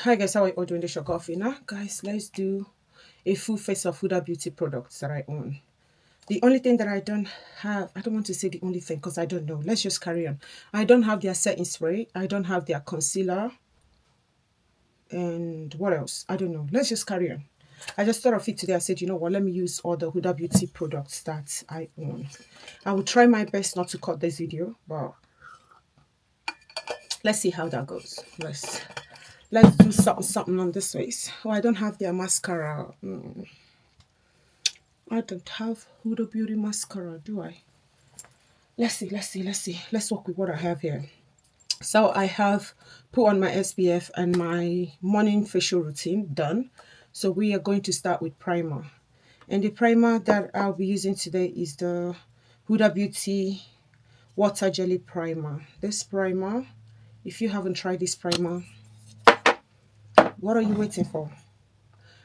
Hi guys, how are you all doing? This your coffee now, guys. Let's do a full face of Huda beauty products that I own. The only thing that I don't have, I don't want to say the only thing because I don't know. Let's just carry on. I don't have their setting spray. I don't have their concealer. And what else? I don't know. Let's just carry on. I just thought of it today. I said, you know what, let me use all the Huda beauty products that I own. I will try my best not to cut this video, but let's see how that goes. Let's do something on this face. Oh, I don't have their mascara. I don't have Huda Beauty mascara, do I? Let's see. Let's work with what I have here. So I have put on my SPF and my morning facial routine done. So we are going to start with primer. And the primer that I'll be using today is the Huda Beauty Water Jelly Primer. This primer, if you haven't tried this primer, what are you waiting for?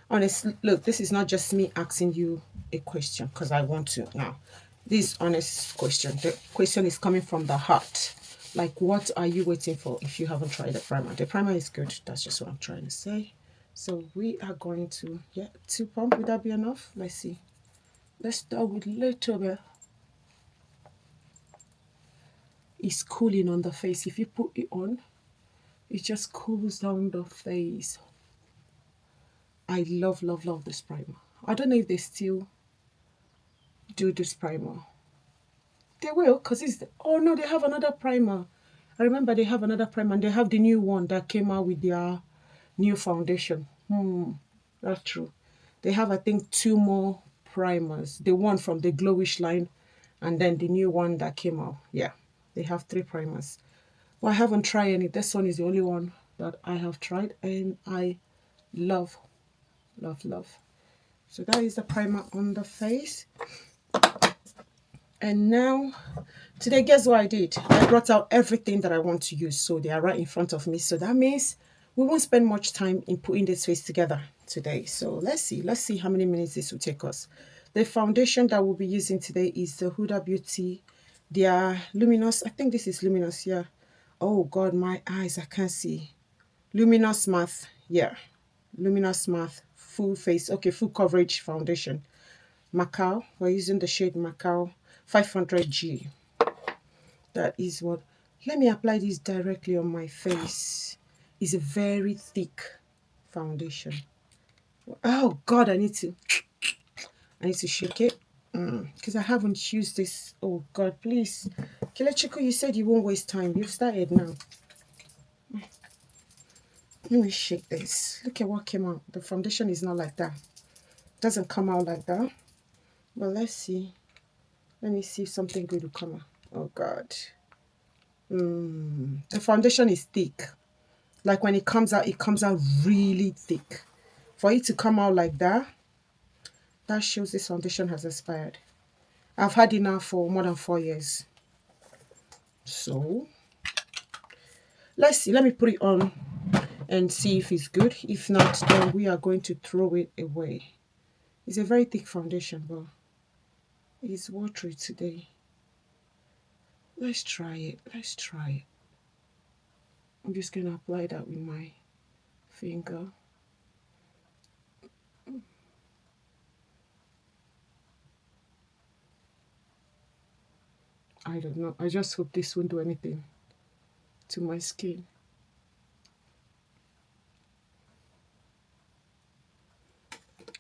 Honestly, look, this is not just me asking you a question because I want to now. This honest question. The question is coming from the heart. Like, what are you waiting for if you haven't tried the primer? The primer is good. That's just what I'm trying to say. So we are going to, yeah, 2 pump. Would that be enough? Let's see. Let's start with a little bit. It's cooling on the face. If you put it on, it just cools down the face. I love this primer. I don't know if they still do this primer. They will, because it's, oh no, they have another primer. I remember they have another primer and they have the new one that came out with their new foundation. That's true. They have, I think, 2 more primers. The one from the Glowish line and then the new one that came out. Yeah, they have 3 primers. Well, I haven't tried any. This one is the only one that I have tried and I love. So that is the primer on the face. And now, today, guess what I did? I brought out everything that I want to use. So they are right in front of me. So that means we won't spend much time in putting this face together today. So let's see how many minutes this will take us. The foundation that we'll be using today is the Huda Beauty. They are luminous. I think this is luminous, yeah. Oh God, my eyes, I can't see. Luminous matte, yeah. Luminous matte, full face, okay, full coverage foundation. Macau, we're using the shade Macau 500G. That is what, let me apply this directly on my face. It's a very thick foundation. Oh God, I need to shake it because I haven't used this. Oh God, please. Kelechiko, you said you won't waste time. You've started now. Let me shake this. Look at what came out. The foundation is not like that. It doesn't come out like that. But let's see. Let me see if something good will come out. Oh God. The foundation is thick. Like when it comes out really thick. For it to come out like that, that shows this foundation has expired. I've had it now for more than 4 years. So let's see. Let me put it on and see if it's good. If not, then we are going to throw it away. It's a very thick foundation, but it's watery today. Let's try it. I'm just going to apply that with my finger. I don't know. I just hope this won't do anything to my skin.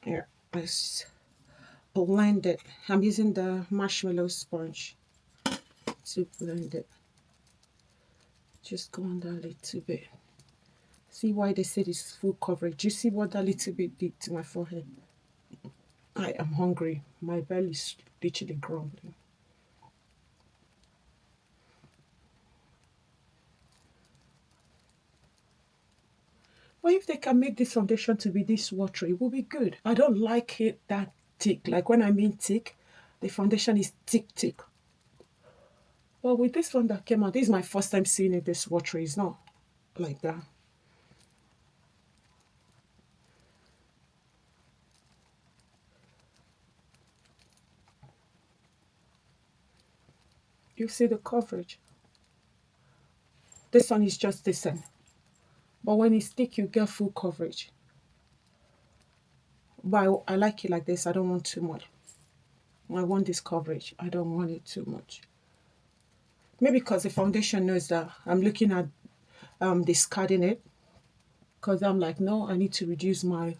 Here, let's blend it. I'm using the marshmallow sponge to blend it. Just go on that little bit. See why they said it's full coverage. You see what that little bit did to my forehead? I am hungry. My belly is literally grumbling. But if they can make this foundation to be this watery, it will be good. I don't like it that thick. Like when I mean thick, the foundation is thick. But with this one that came out, this is my first time seeing it this watery. It's not like that. You see the coverage. This one is just the same. But when it's thick, you get full coverage. But I like it like this. I don't want too much. I want this coverage. I don't want it too much. Maybe because the foundation knows that I'm looking at discarding it. Because I'm like, no, I need to reduce my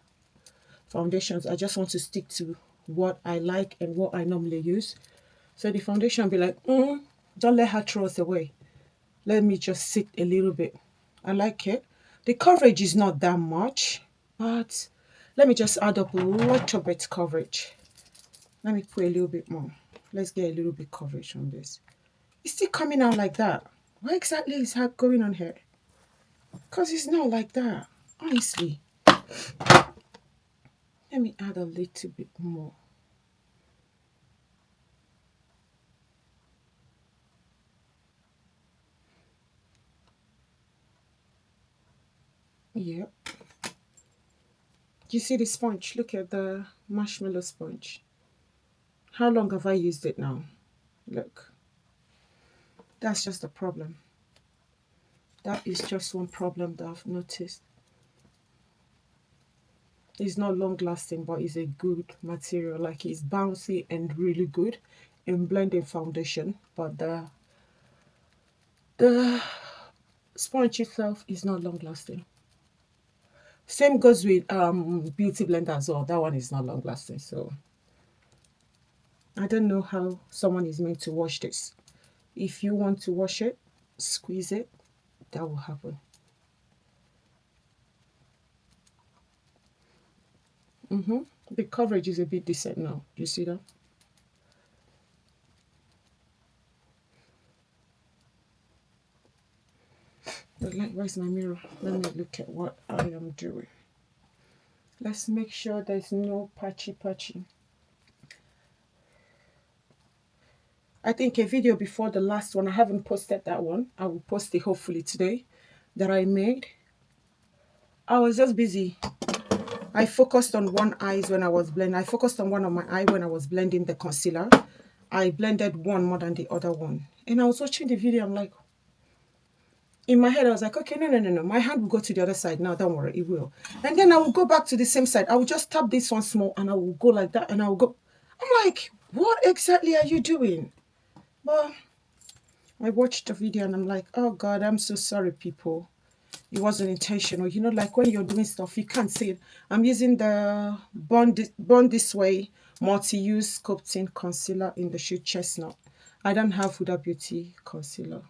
foundations. I just want to stick to what I like and what I normally use. So the foundation will be like, don't let her throw us away. Let me just sit a little bit. I like it. The coverage is not that much, but let me just add up a lot of bit coverage. Let me put a little bit more. Let's get a little bit coverage on this. It's still coming out like that. What exactly is that going on here? Because it's not like that, honestly. Let me add a little bit more. Yep. You see the sponge? Look at the marshmallow sponge. How long have I used it now? Look. That's just a problem. That is just one problem that I've noticed. It's not long lasting, but it's a good material. Like it's bouncy and really good in blending foundation. But the sponge itself is not long lasting. Same goes with beauty blender as well. That one is not long lasting. So I don't know how someone is meant to wash this. If you want to wash it, squeeze it, that will happen. The coverage is a bit decent now. You see that? Like, where's my mirror? Let me look at what I am doing. Let's make sure there's no patchy. I think a video before the last one, I haven't posted that one. I will post it hopefully today that I made. I was just busy. I focused on one eye when I was blending. I focused on one of my eye when I was blending the concealer. I blended one more than the other one. And I was watching the video. I'm like, in my head, I was like, okay, no. My hand will go to the other side. Now, don't worry, it will. And then I will go back to the same side. I will just tap this one small and I will go like that and I will go. I'm like, what exactly are you doing? But I watched the video and I'm like, oh God, I'm so sorry, people. It wasn't intentional. You know, like when you're doing stuff, you can't see it. I'm using the Born This Way multi-use sculpting concealer in the shade Chestnut. I don't have Huda Beauty concealer.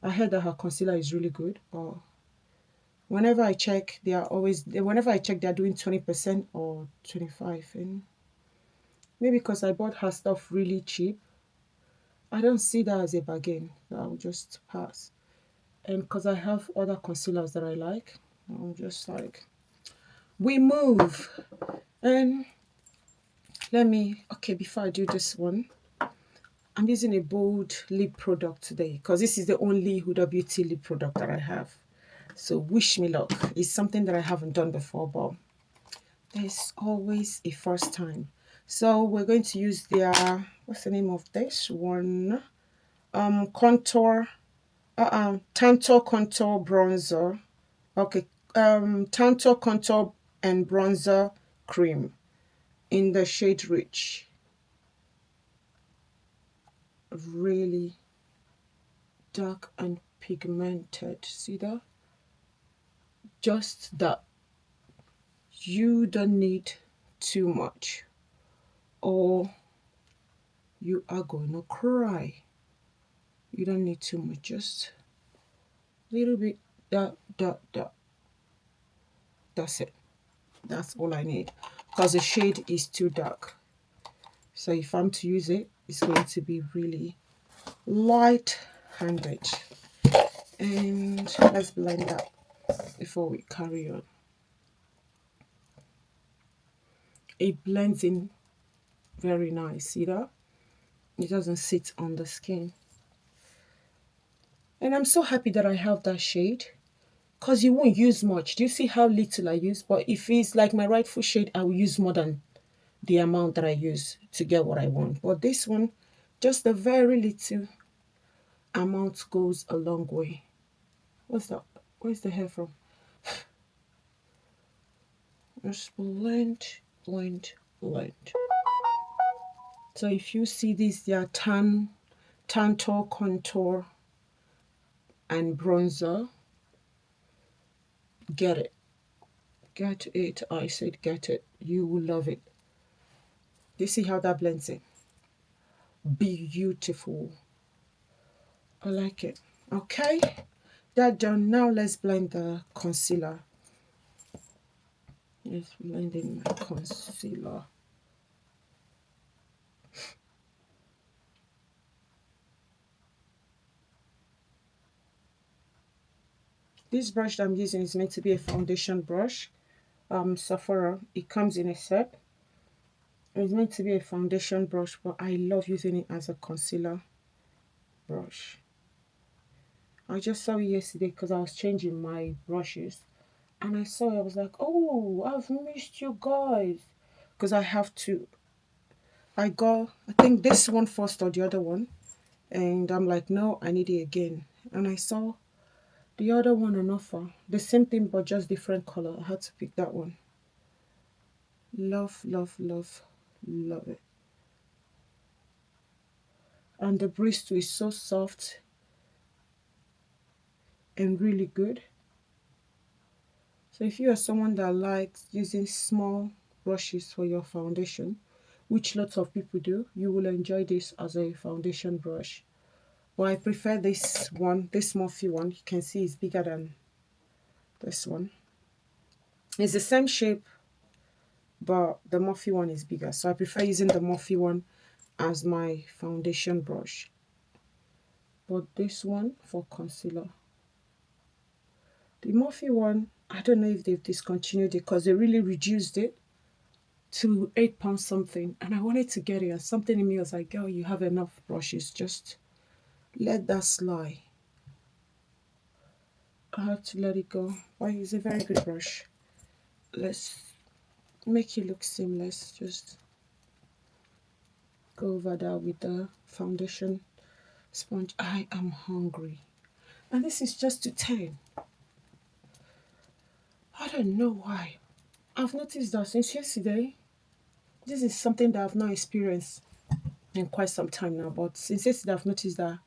I heard that her concealer is really good, but whenever I check, whenever I check, they're doing 20% or 25%. And maybe because I bought her stuff really cheap, I don't see that as a bargain. So I'll just pass. And because I have other concealers that I like, I'm just like, we move. And before I do this one, I'm using a bold lip product today because this is the only Huda Beauty lip product that I have. So wish me luck. It's something that I haven't done before, but there's always a first time. So we're going to use their, what's the name of this one? Contour, Tanto Contour Bronzer. Okay, Tanto Contour and Bronzer Cream in the shade Rich. Really dark and pigmented. See that? Just that. You don't need too much or you are going to cry. You don't need too much, just a little bit. That's it. That's all I need because the shade is too dark. So if I'm to use it, it's going to be really light-handed. And let's blend that before we carry on. It blends in very nice. See that? It doesn't sit on the skin. And I'm so happy that I have that shade because you won't use much. Do you see how little I use? But if it's like my rightful shade, I will use more than the amount that I use to get what I want. But this one, just a very little amount goes a long way. What's that? Where's the hair from? Just blend, blend, blend. So if you see this, they are tanto contour and bronzer. Get it. Get it. I said get it. You will love it. You see how that blends in? Beautiful. I like it. Okay. That done. Now let's blend the concealer. Let's blend in my concealer. This brush that I'm using is meant to be a foundation brush. Sephora. It comes in a set. It's meant to be a foundation brush, but I love using it as a concealer brush. I just saw it yesterday because I was changing my brushes. And I saw it, I was like, oh, I've missed you guys. Because I have to. I got, I think this one first or the other one. And I'm like, no, I need it again. And I saw the other one on offer. The same thing, but just different color. I had to pick that one. Love, love, love, love it. And the breeze too is so soft and really good. So if you are someone that likes using small brushes for your foundation, which lots of people do, you will enjoy this as a foundation brush. But I prefer this one, this Morphe one. You can see it's bigger than this one. It's the same shape, but the Morphe one is bigger. So I prefer using the Morphe one as my foundation brush. But this one for concealer. The Morphe one, I don't know if they've discontinued it because they really reduced it to £8 something. And I wanted to get it. And something in me was like, girl, you have enough brushes. Just let that slide. I have to let it go. But it's a very good brush. Let's make it look seamless. Just go over that with the foundation sponge. I am hungry. And this is just to 10. I don't know why. I've noticed that since yesterday, this is something that I've not experienced in quite some time now. But since yesterday, I've noticed that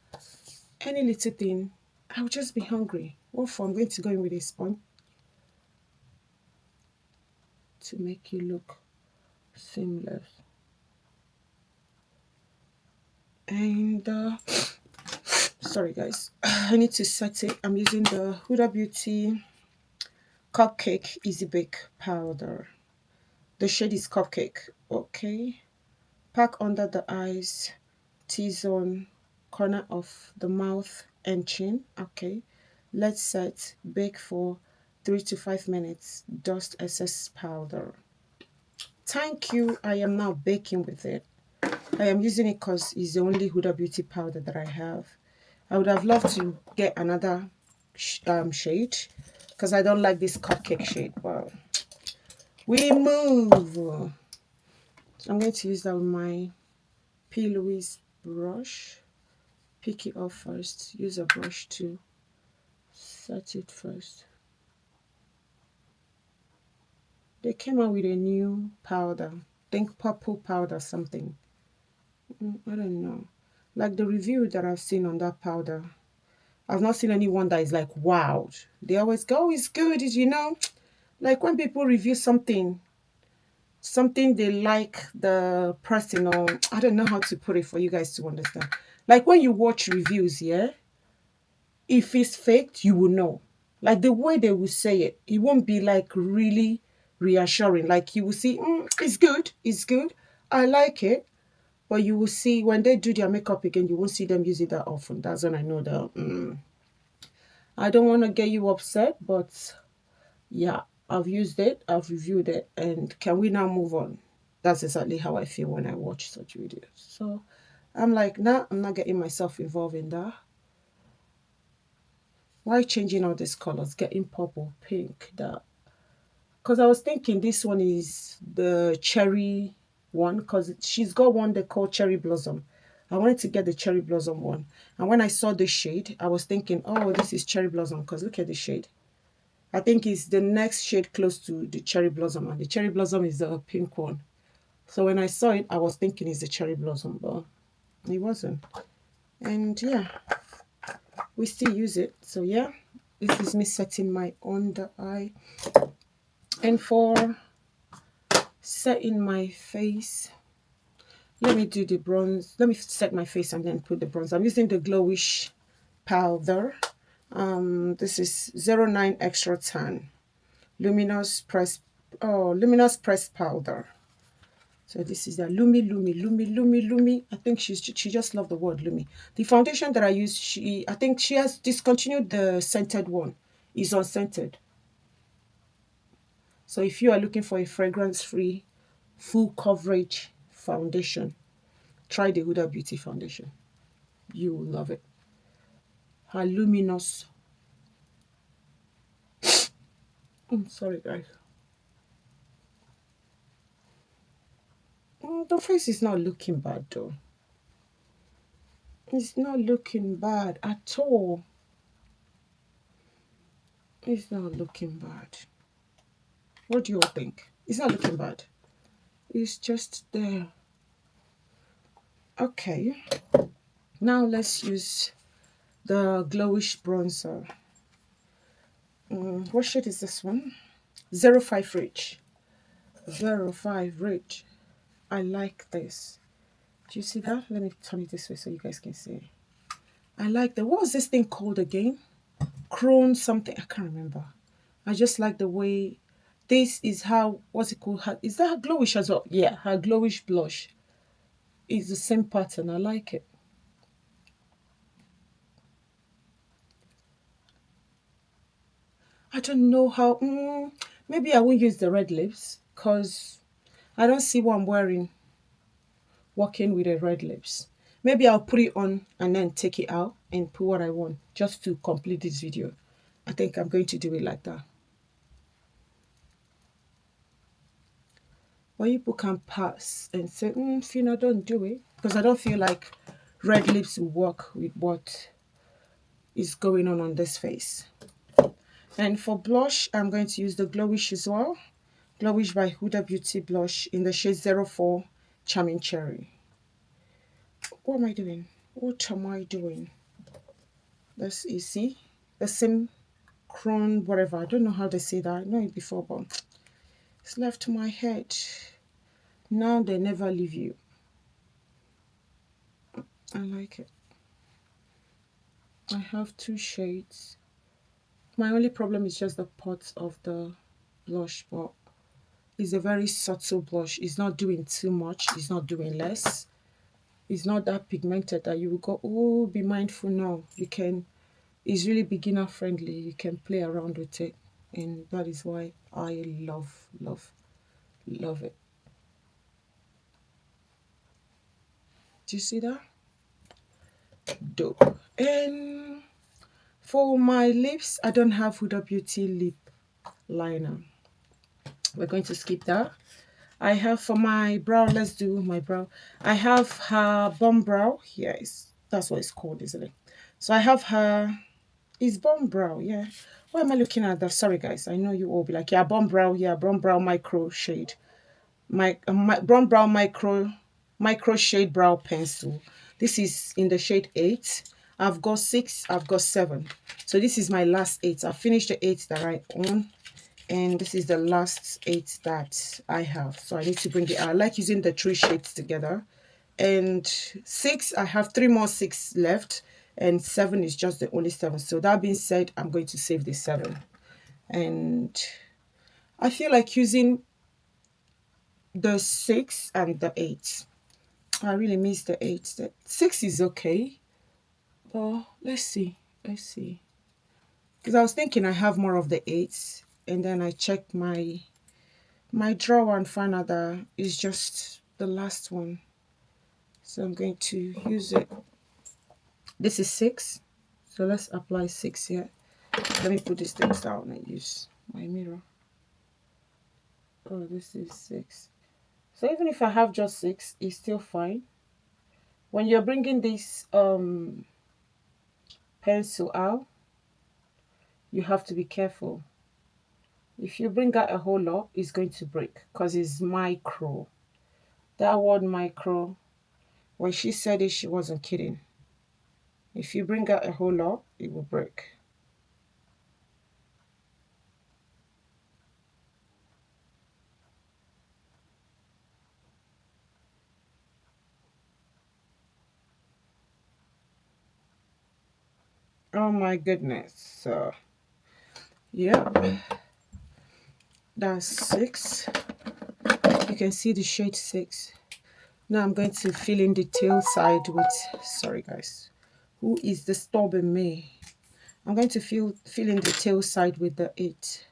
any little thing, I'll just be hungry. What for? I'm going to go in with a sponge to make it look seamless. And sorry guys, I need to set it. I'm using the Huda Beauty Cupcake Easy Bake Powder. The shade is Cupcake. Okay. Pack under the eyes, T-zone, corner of the mouth and chin. Okay. Let's set. Bake for 3 to 5 minutes. Dust excess powder. Thank you. I am now baking with it. I am using it because it's the only Huda Beauty powder that I have. I would have loved to get another shade because I don't like this cupcake shade. But we move. So I'm going to use that with my P. Louise brush. Pick it up first. Use a brush to set it first. They came out with a new powder. Think purple powder something. I don't know. Like the review that I've seen on that powder, I've not seen anyone that is like, wow. They always go, oh, it's good, you know. Like when people review something they like the person, or I don't know how to put it for you guys to understand. Like when you watch reviews, yeah, if it's faked, you will know. Like the way they will say it, it won't be like really reassuring. Like you will see, it's good, I like it. But you will see when they do their makeup again, you won't see them use it that often. That's when I know that I don't want to get you upset, but yeah, I've used it, I've reviewed it, and can we now move on? That's exactly how I feel when I watch such videos. So I'm like, nah, I'm not getting myself involved in that. Why changing all these colors? Getting purple, pink, that. Because I was thinking this one is the cherry one, because she's got one they call cherry blossom. I wanted to get the cherry blossom one. And when I saw this shade, I was thinking, oh, this is cherry blossom, because look at the shade. I think it's the next shade close to the cherry blossom, and the cherry blossom is the pink one. So when I saw it, I was thinking it's the cherry blossom, but it wasn't. And yeah, we still use it. So yeah, this is me setting my under eye. And for setting my face, let me do the bronze. Let me set my face and then put the bronze. I'm using the glowish powder. This is 09 extra tan luminous press, luminous press powder. So this is the Lumi. I think she just loved the word Lumi. The foundation that I use, I think she has discontinued the scented one. It's unscented. So if you are looking for a fragrance-free, full coverage foundation, try the Huda Beauty foundation. You will love it. Her luminous. Sorry, guys. The face is not looking bad though. It's not looking bad at all. It's not looking bad. What do you all think? It's not looking bad. It's just there. Okay. Now let's use the glowish bronzer. What shade is this one? 05 Rich. 05 Rich. I like this. Do you see that? Let me turn it this way so you guys can see. I like the, what was this thing called again? Crone something. I can't remember. I just like the way this is how, what's it called? Is that her glowish as well? Yeah, her glowish blush. It's the same pattern. I like it. I don't know how. Maybe I won't use the red lips because I don't see what I'm wearing working with the red lips. Maybe I'll put it on and then take it out and put what I want just to complete this video. I think I'm going to do it like that. But people can pass and say, Fina, don't do it. Because I don't feel like red lips will work with what is going on this face. And for blush, I'm going to use the Glowish as well. Glowish by Huda Beauty Blush in the shade 04 Charming Cherry. What am I doing? What am I doing? That's easy. The same crown, whatever. I don't know how they say that. I know it before, but it's left to my head. Now they never leave you. I like it. I have two shades. My only problem is just the pot of the blush, but it's a very subtle blush. It's not doing too much. It's not doing less. It's not that pigmented that you will go, oh, be mindful now. You can, it's really beginner friendly. You can play around with it. And that is why I love it. Do you see that? Dope. And for my lips, I don't have Huda Beauty lip liner. We're going to skip that. I have for my brow, let's do my brow. I have her bomb brow. Yes, that's what it's called, isn't it? So I have her, it's bomb brow, yeah. Why am I looking at that? Sorry guys, I know you all be like, yeah, bomb brow, micro shade. My brown brow micro shade brow pencil. This is in the shade 8. I've got 6, I've got 7. So this is my last 8. I finished the 8 that I own, and this is the last 8 that I have. So I need to bring it out. I like using the 3 shades together. And 6, I have 3 more 6 left, and 7 is just the only 7. So that being said, I'm going to save the 7. And I feel like using the 6 and the 8. I really miss the 8. The 6 is okay, but let's see. Because I was thinking I have more of the 8s, and then I checked my drawer and found out that it's just the last one. So I'm going to use it. This is 6, so let's apply 6 here. Let me put these things down and use my mirror. Oh, this is 6. So even if I have just 6, it's still fine. When you're bringing this pencil out, you have to be careful If you bring out a whole lot, it's going to break because it's micro. That word micro, when she said it, she wasn't kidding. If you bring out a whole lot, it will break. Oh my goodness. So, yeah, that's 6. You can see the shade 6. Now I'm going to fill in the tail side with, sorry guys, who is disturbing me? I'm going to fill in the tail side with the 8.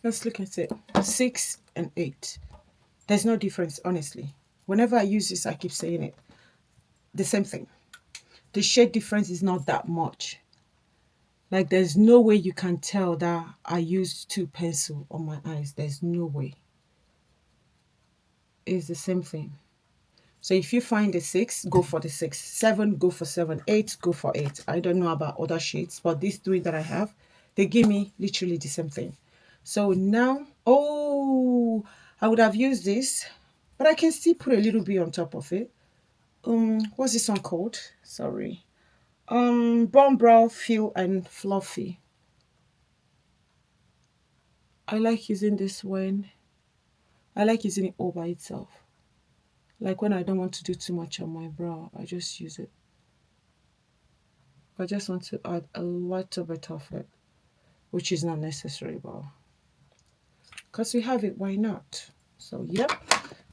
Let's look at it. 6 and 8. There's no difference, honestly. Whenever I use this, I keep saying it. The same thing. The shade difference is not that much. Like, there's no way you can tell that I used 2 pencil on my eyes. There's no way. It's the same thing. So if you find a 6, go for the 6. 7, go for 7. 8, go for 8. I don't know about other shades, but these 3 that I have, they give me literally the same thing. So now, oh, I would have used this, but I can still put a little bit on top of it. What's this one called? Sorry. Brown Brow Feel and Fluffy. I like using this when I like using it all by itself. Like when I don't want to do too much on my brow, I just use it. I just want to add a little bit of it, which is not necessary, but because we have it, why not? So yep,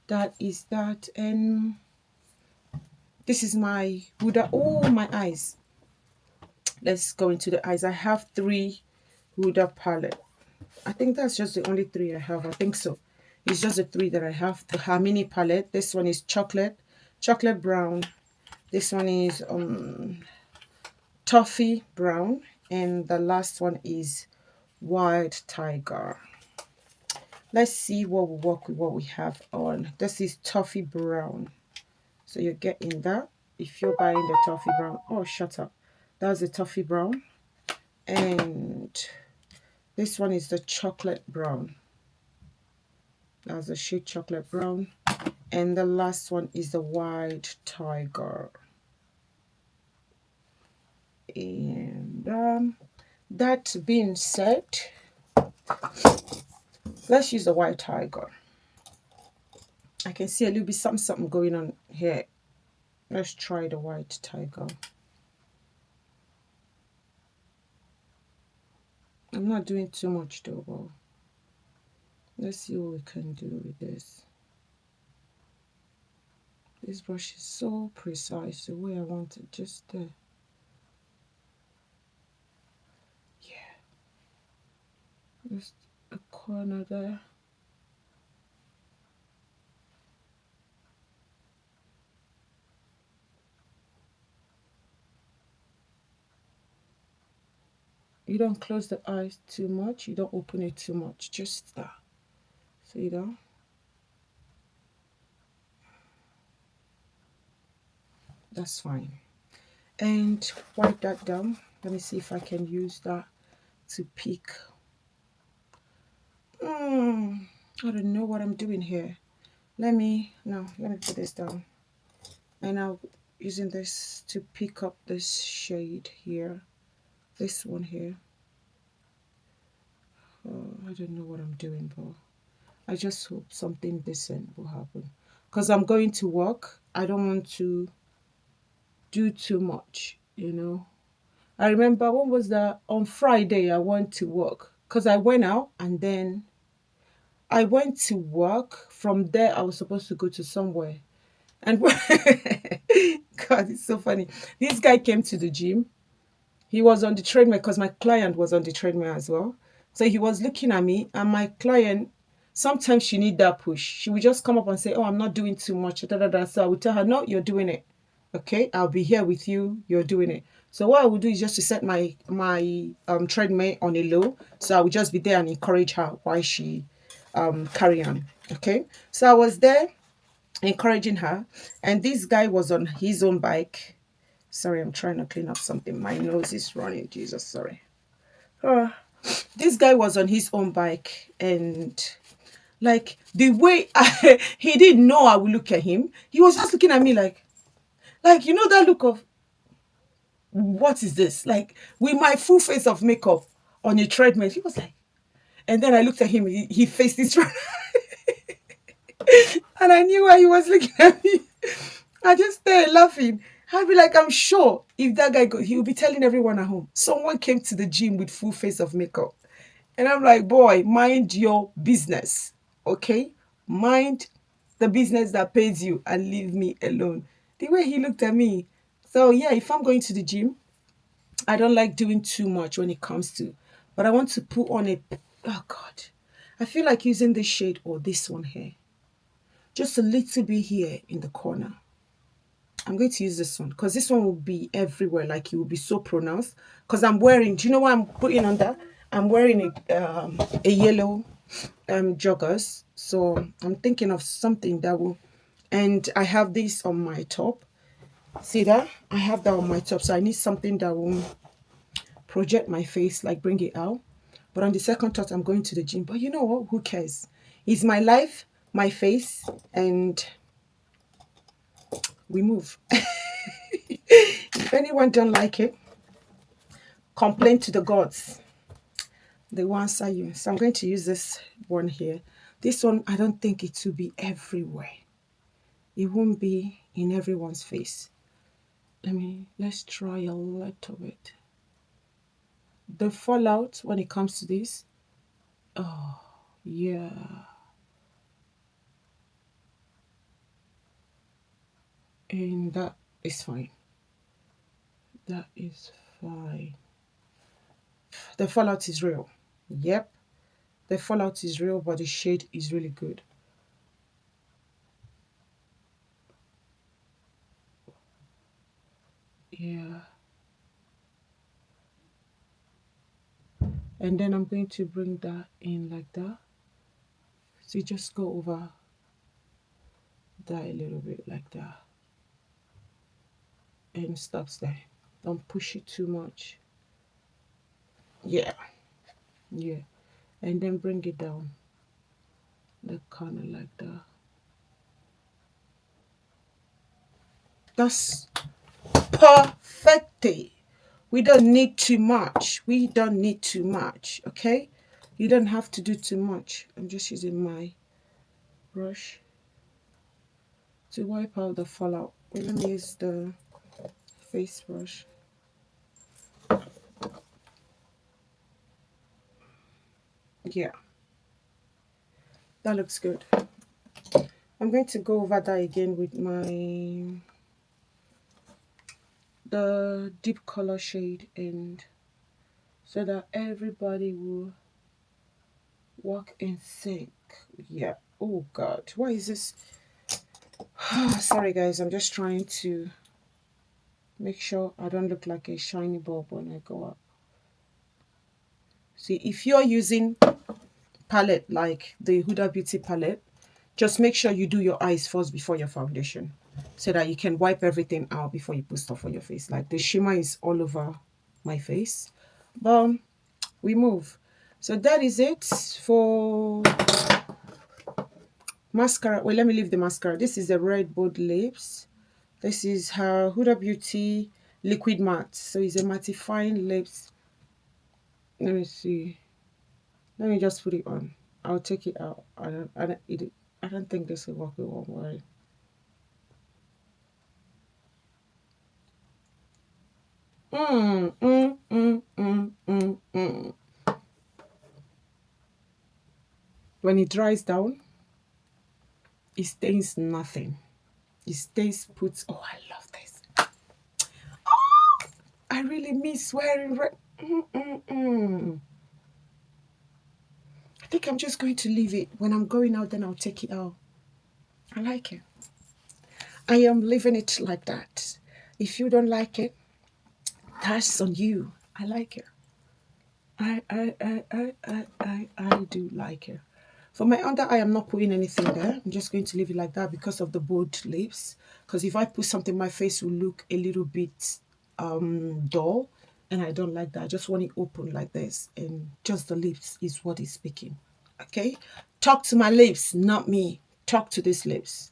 that is that. And this is my Huda. Oh, my eyes. Let's go into the eyes. I have 3 Huda palette. I think that's just the only 3 I have. I think so. It's just the 3 that I have. The Harmony palette. This one is chocolate brown. This one is toffee brown, and the last one is wild tiger. Let's see what will work with what we have on. This is toffee brown. So you're getting that if you're buying the toffee brown. Oh, shut up. That's the toffee brown. And this one is the chocolate brown. That's the shade chocolate brown. And the last one is the white tiger. And that being said, let's use the white tiger. I can see a little bit something going on here. Let's try the white tiger. I'm not doing too much though, but let's see what we can do with this. This brush is so precise the way I want it, just there. Yeah. Just a corner there. You don't close the eyes too much. You don't open it too much. Just that. See that? That's fine. And wipe that down. Let me see if I can use that to pick. I don't know what I'm doing here. Let me put this down. And now using this to pick up this shade here. This one here. I don't know what I'm doing, but I just hope something decent will happen. Because I'm going to work. I don't want to do too much, you know. I remember, when was that? On Friday, I went to work. Because I went out and then I went to work. From there, I was supposed to go to somewhere. And God, it's so funny. This guy came to the gym. He was on the treadmill because my client was on the treadmill as well. So he was looking at me, and my client, sometimes she need that push. She would just come up and say, "Oh, I'm not doing too much." Da, da, da. So I would tell her, "No, you're doing it. Okay, I'll be here with you. You're doing it." So what I would do is just to set my treadmill on a low. So I would just be there and encourage her while she carry on. Okay. So I was there encouraging her, and this guy was on his own bike. Sorry, I'm trying to clean up something. My nose is running. Jesus, sorry. Ah, this guy was on his own bike, and like the way he didn't know I would look at him, he was just looking at me like you know that look of what is this? Like with my full face of makeup on a treadmill, he was like, and then I looked at him. He faced this, and I knew why he was looking at me. I just started laughing. I'd be like, I'm sure if that guy go, he will be telling everyone at home. Someone came to the gym with full face of makeup. And I'm like, boy, mind your business. Okay? Mind the business that pays you and leave me alone. The way he looked at me. So yeah, if I'm going to the gym, I don't like doing too much when it comes to, but I want to put on a, oh God, I feel like using this shade or this one here. Just a little bit here in the corner. I'm going to use this one because this one will be everywhere. Like it will be so pronounced. Because I'm wearing, do you know what I'm putting on that? I'm wearing a yellow joggers. So I'm thinking of something that will, and I have this on my top. See that? I have that on my top. So I need something that will project my face, like bring it out. But on the second thought, I'm going to the gym. But you know what? Who cares? It's my life, my face, and we move. If anyone don't like it, complain to the gods. They will answer you. So I'm going to use this one here. This one, I don't think it will be everywhere. It won't be in everyone's face. Let's try a little bit. The fallout when it comes to this, yeah, and that is fine. That is fine. The fallout is real. Yep, the fallout is real, but the shade is really good. Yeah. And then I'm going to bring that in like that. So you just go over that a little bit like that and stops there. Don't push it too much. Yeah, yeah. And then bring it down the corner like that. That's perfect. We don't need too much. We don't need too much, okay? You don't have to do too much. I'm just using my brush to wipe out the fallout. Wait, let me use the face brush. Yeah, that looks good. I'm going to go over that again with the deep color shade, and so that everybody will walk in sync. Yeah. Oh God, why is this? Sorry guys, I'm just trying to make sure I don't look like a shiny bulb when I go up. See, if you're using palette like the Huda Beauty palette, just make sure you do your eyes first before your foundation, so that you can wipe everything out before you put stuff on your face. Like the shimmer is all over my face, but we move. So that is it for mascara. Well, let me leave the mascara. This is the Red Bold Lips. This is her Huda Beauty liquid matte. So it's a mattifying lips. Let me see. Let me just put it on. I'll take it out. I don't think this will work. It won't worry. Mm, mm, mm, mm, mm, mm. When it dries down, it stains nothing. It stays put. Oh, I love this. I really miss wearing red. I think I'm just going to leave it. When I'm going out, then I'll take it out. I like it. I am leaving it like that. If you don't like it, that's on you. I like it. I do like it. For my under eye, I'm not putting anything there. I'm just going to leave it like that because of the bold lips. Because if I put something, my face will look a little bit dull. And I don't like that. I just want it open like this. And just the lips is what is speaking. Okay? Talk to my lips, not me. Talk to these lips.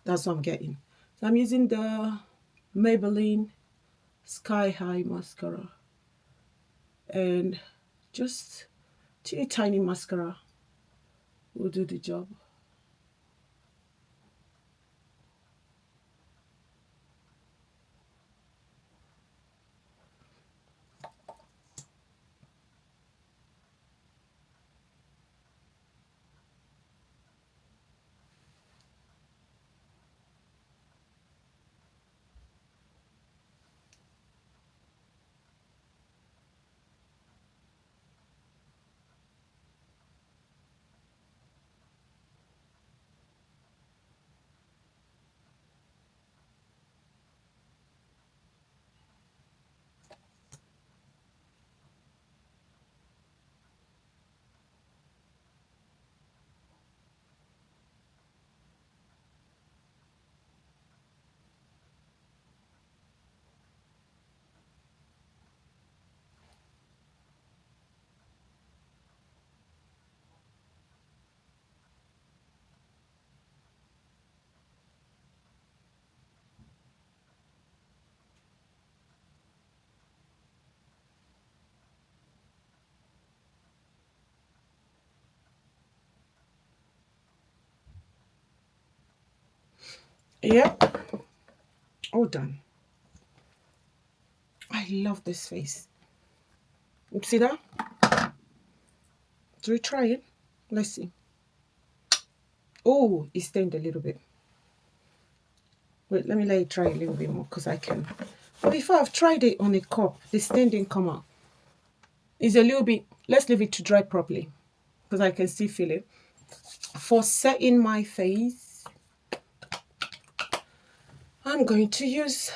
That's what I'm getting. So I'm using the Maybelline Sky High Mascara. And just teeny tiny mascara will do the job. Yep, all done. I love this face. You see that? Do we try it? Let's see. Oh, it stained a little bit. Wait, let me let it dry a little bit more because I can. But before I've tried it on a cup, the stain didn't come out. It's a little bit, let's leave it to dry properly because I can still feel it. For setting my face, I'm going to use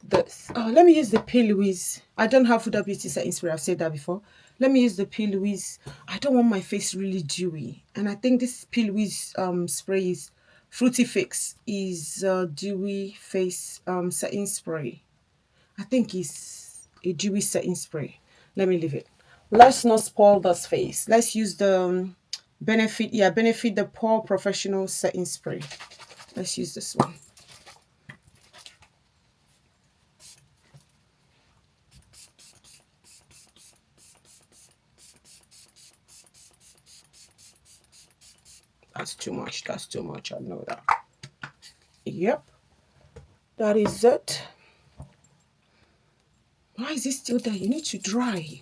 this. Oh, let me use the P. Louise. I don't have Huda Beauty setting spray. I've said that before. Let me use the P. Louise. I don't want my face really dewy. And I think this P. Louise spray is Fruity Fix. Is dewy face setting spray. I think it's a dewy setting spray. Let me leave it. Let's not spoil this face. Let's use the Benefit. Yeah, Benefit the Pore Professional setting spray. Let's use this one. That's too much. That's too much. I know that. Yep. That is it. Why is it still there? You need to dry.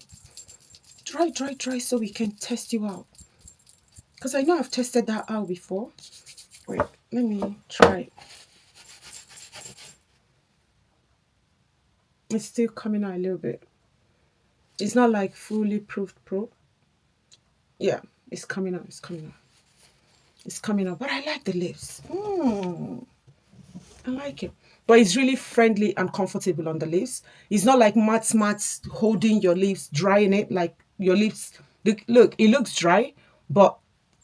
Dry, dry, dry so we can test you out. Because I know I've tested that out before. Wait, let me try. It's still coming out a little bit. It's not like fully proofed pro. Yeah, it's coming out. It's coming out. It's coming out. But I like the lips. I like it. But it's really friendly and comfortable on the lips. It's not like matte holding your lips, drying it like your lips. Look, it looks dry, but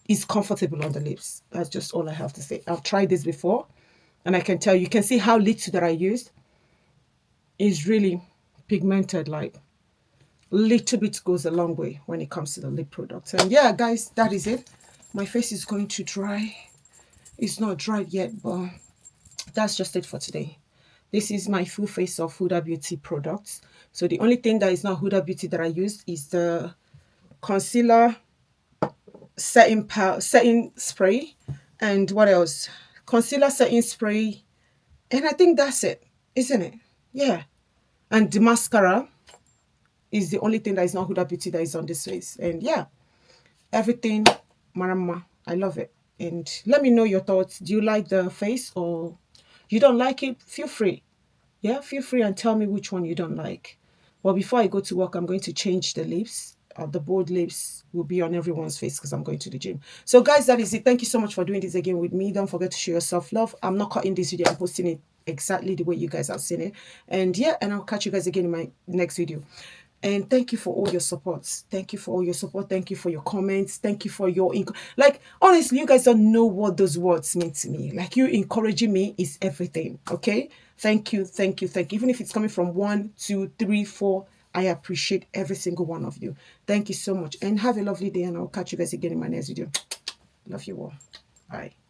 it's comfortable on the lips. That's just all I have to say. I've tried this before, and I can tell you can see how little that I used is really pigmented. Like little bit goes a long way when it comes to the lip products. And yeah, guys, that is it. My face is going to dry. It's not dried yet, but that's just it for today. This is my full face of Huda Beauty products. So the only thing that is not Huda Beauty that I used is the concealer setting spray. And what else? Concealer setting spray. And I think that's it, isn't it? Yeah. And the mascara is the only thing that is not Huda Beauty that is on this face. And yeah, everything, marama. I love it. And let me know your thoughts. Do you like the face or You don't like it? Feel free. Yeah, feel free and tell me which one you don't like. Well, before I go to work, I'm going to change the lips. The bold lips will be on everyone's face because I'm going to the gym. So, guys, that is it. Thank you so much for doing this again with me. Don't forget to show yourself love. I'm not cutting this video. I'm posting it exactly the way you guys have seen it. And yeah, and I'll catch you guys again in my next video. And thank you for all your support. Thank you for all your support. Thank you for your comments. Thank you for your like honestly, you guys don't know what those words mean to me. Like you encouraging me is everything. Okay. Thank you. Thank you. Thank you. Even if it's coming from 1, 2, 3, 4, I appreciate every single one of you. Thank you so much. And have a lovely day. And I'll catch you guys again in my next video. Love you all. Bye.